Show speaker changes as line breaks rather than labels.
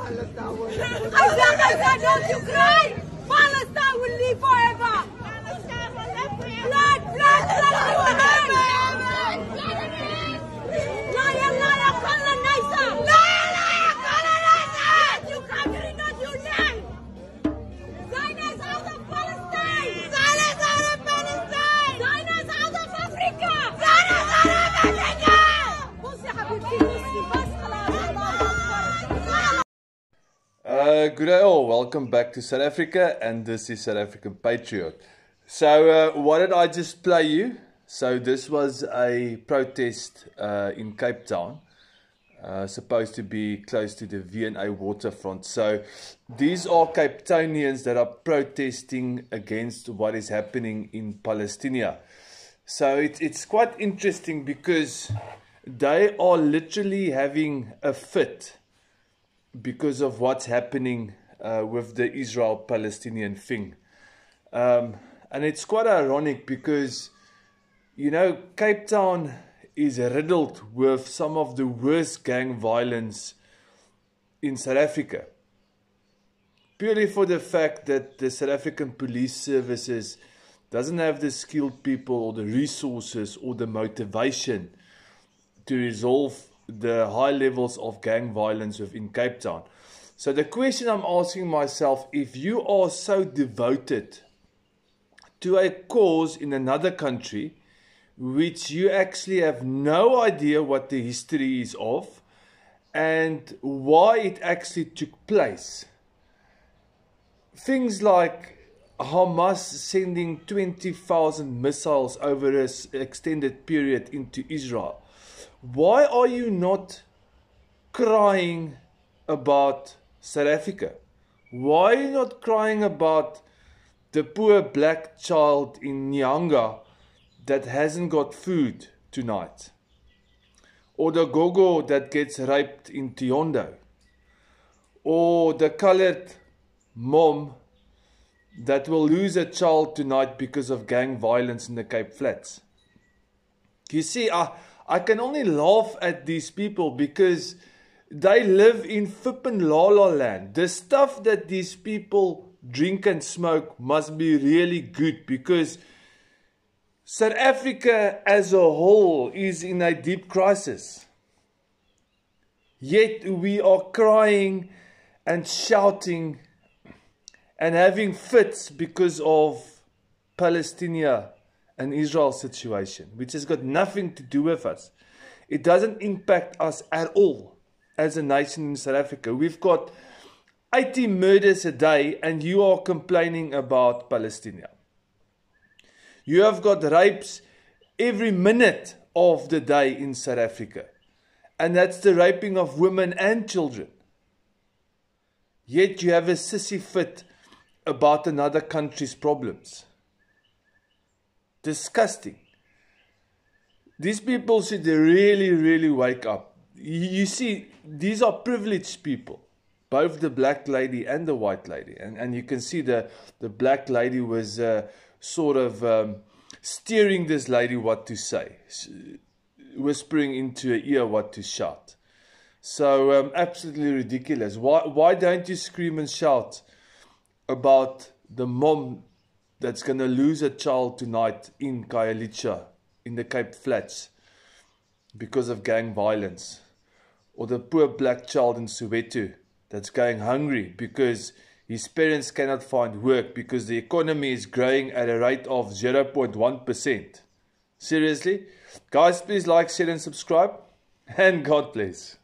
said, don't you cry! Palestine will live forever! Blood, blood, blood, liar, liar, colonizer! Liar, liar, colonizer! You country, not your land! Zionists out of Palestine! Zionists out of Palestine! Zionists out of Africa! Zionists out of Africa! بص يا حبيبتي بصي بس خلاص
Good day all, welcome back to South Africa, and this is South African Patriot. So what did I just play you? So this was a protest in Cape Town, supposed to be close to the V&A waterfront. So these are Cape Townians that are protesting against what is happening in Palestine. So it's quite interesting because they are literally having a fit because of what's happening with the Israel-Palestinian thing. And it's quite ironic because, you know, Cape Town is riddled with some of the worst gang violence in South Africa. Purely for the fact that the South African police services doesn't have the skilled people or the resources or the motivation to resolve the high levels of gang violence within Cape Town. So the question I'm asking myself, if you are so devoted to a cause in another country, which you actually have no idea what the history is of and why it actually took place. Things like Hamas sending 20,000 missiles over an extended period into Israel. Why are you not crying about South Africa? Why are you not crying about the poor black child in Nyanga that hasn't got food tonight? Or the gogo that gets raped in Tiondo? Or the colored mom that will lose a child tonight because of gang violence in the Cape Flats? You see, I can only laugh at these people because they live in flippin' la la land. The stuff that these people drink and smoke must be really good because South Africa as a whole is in a deep crisis. Yet we are crying and shouting and having fits because of Palestine and Israel situation, which has got nothing to do with us. It doesn't impact us at all as a nation in South Africa. We've got 80 murders a day and you are complaining about Palestine. You have got rapes every minute of the day in South Africa. And that's the raping of women and children. Yet you have a sissy fit about another country's problems. Disgusting. These people should really, really wake up. You see, these are privileged people. Both the black lady and the white lady. And you can see the black lady was sort of steering this lady what to say. Whispering into her ear what to shout. So absolutely ridiculous. Why don't you scream and shout about the mom that's going to lose a child tonight in Khayelitsha, in the Cape Flats, because of gang violence? Or the poor black child in Soweto that's going hungry because his parents cannot find work because the economy is growing at a rate of 0.1%. Seriously? Guys, please like, share and subscribe. And God bless.